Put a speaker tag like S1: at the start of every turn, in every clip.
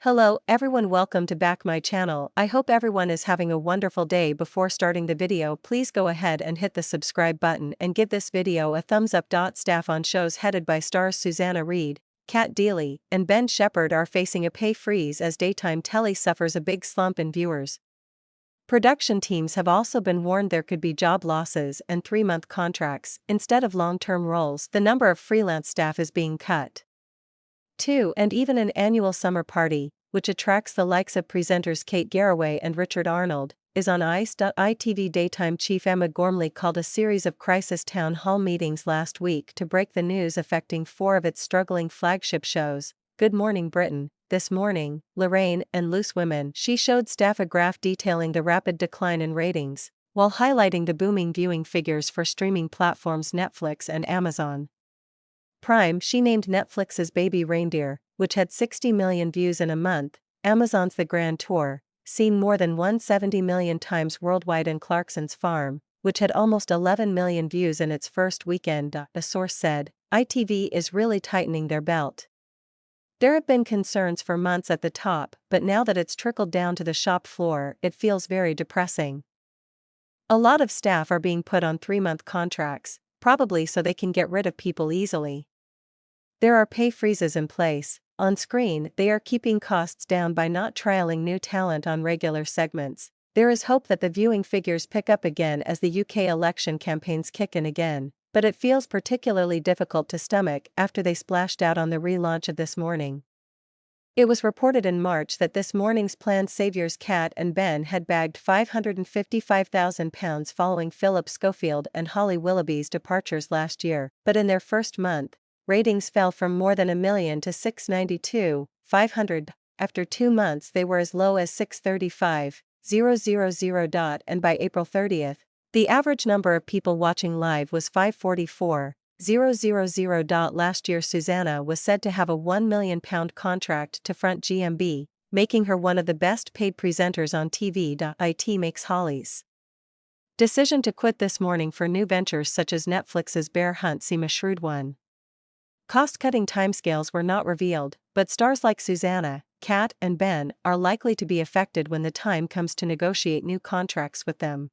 S1: Hello everyone, welcome to back my channel. I hope everyone is having a wonderful day. Before starting the video, please go ahead and hit the subscribe button and give this video a thumbs up. Staff on shows headed by stars Susanna Reid, Kat Deely, and Ben Shepherd are facing a pay freeze as daytime telly suffers a big slump in viewers. Production teams have also been warned there could be job losses and 3-month contracts instead of long-term roles. The number of freelance staff is being cut. 2. And even an annual summer party, which attracts the likes of presenters Kate Garraway and Richard Arnold, is on ice. ITV daytime chief Emma Gormley called a series of crisis town hall meetings last week to break the news affecting 4 of its struggling flagship shows, Good Morning Britain, This Morning, Lorraine, and Loose Women. She showed staff a graph detailing the rapid decline in ratings, while highlighting the booming viewing figures for streaming platforms Netflix and Amazon Prime. She named Netflix's Baby Reindeer, which had 60 million views in a month, Amazon's The Grand Tour, seen more than 170 million times worldwide, and Clarkson's Farm, which had almost 11 million views in its first weekend. A source said, ITV is really tightening their belt. There have been concerns for months at the top, but now that it's trickled down to the shop floor, it feels very depressing. A lot of staff are being put on 3-month contracts, probably so they can get rid of people easily. There are pay freezes in place. On screen, they are keeping costs down by not trialing new talent on regular segments. There is hope that the viewing figures pick up again as the UK election campaigns kick in again, but it feels particularly difficult to stomach after they splashed out on the relaunch of This Morning. It was reported in March that This Morning's planned saviors Kat and Ben had bagged £555,000 following Philip Schofield and Holly Willoughby's departures last year, but in their first month, ratings fell from more than 1 million to 692,500. After 2 months they were as low as 635,000. And by April 30th, the average number of people watching live was 544,000. Last year Susanna was said to have a £1 million contract to front GMB, making her one of the best paid presenters on TV. It makes Holly's decision to quit This Morning for new ventures such as Netflix's Bear Hunt seem a shrewd one. Cost-cutting timescales were not revealed, but stars like Susanna, Kat, and Ben are likely to be affected when the time comes to negotiate new contracts with them.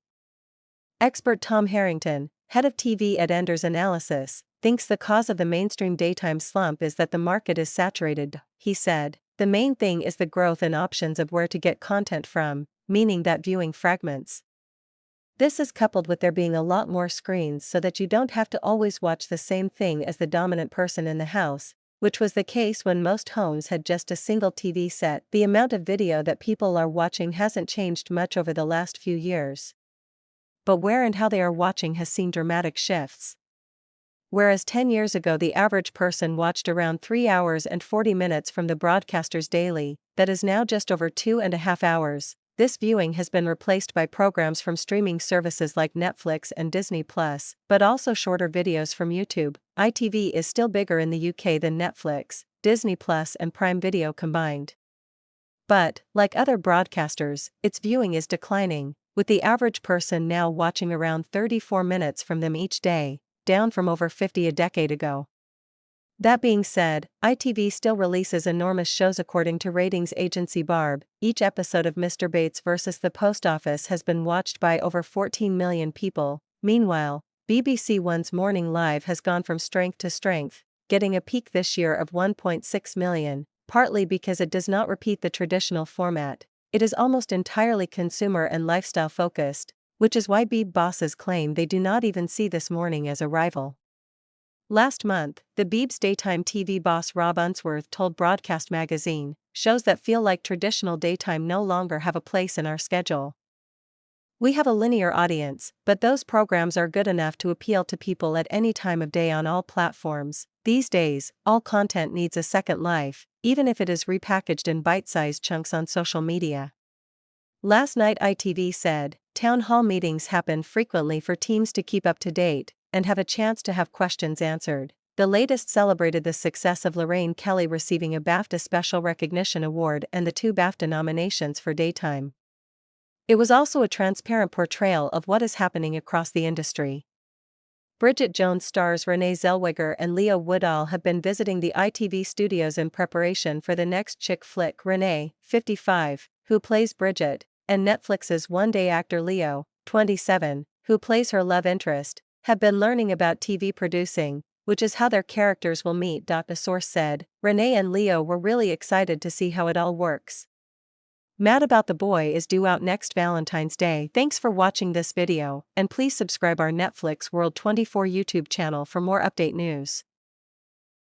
S1: Expert Tom Harrington, head of TV at Enders Analysis, thinks the cause of the mainstream daytime slump is that the market is saturated. He said, the main thing is the growth in options of where to get content from, meaning that viewing fragments. This is coupled with there being a lot more screens so that you don't have to always watch the same thing as the dominant person in the house, which was the case when most homes had just a single TV set. The amount of video that people are watching hasn't changed much over the last few years, but where and how they are watching has seen dramatic shifts. Whereas 10 years ago the average person watched around 3 hours and 40 minutes from the broadcasters daily, that is now just over 2.5 hours. This viewing has been replaced by programs from streaming services like Netflix and Disney+, but also shorter videos from YouTube. ITV is still bigger in the UK than Netflix, Disney+, and Prime Video combined. But, like other broadcasters, its viewing is declining, with the average person now watching around 34 minutes from them each day, down from over 50 a decade ago. That being said, ITV still releases enormous shows. According to ratings agency Barb, each episode of Mr. Bates vs. the Post Office has been watched by over 14 million people. Meanwhile, BBC One's Morning Live has gone from strength to strength, getting a peak this year of 1.6 million, partly because it does not repeat the traditional format. It is almost entirely consumer and lifestyle focused, which is why Beeb bosses claim they do not even see This Morning as a rival. Last month, the Beeb's daytime TV boss Rob Unsworth told Broadcast Magazine, shows that feel like traditional daytime no longer have a place in our schedule. We have a linear audience, but those programs are good enough to appeal to people at any time of day on all platforms. These days, all content needs a second life, even if it is repackaged in bite-sized chunks on social media. Last night ITV said, town hall meetings happen frequently for teams to keep up to date and have a chance to have questions answered. The latest celebrated the success of Lorraine Kelly receiving a BAFTA Special Recognition Award and the 2 BAFTA nominations for daytime. It was also a transparent portrayal of what is happening across the industry. Bridget Jones stars Renee Zellweger and Leo Woodall have been visiting the ITV studios in preparation for the next chick flick. Renee, 55, who plays Bridget, and Netflix's one-day actor Leo, 27, who plays her love interest, have been learning about TV producing, which is how their characters will meet. A source said, Renee and Leo were really excited to see how it all works. Mad About the Boy is due out next Valentine's Day. Thanks for watching this video, and please subscribe our Netflix World 24 YouTube channel for more update news.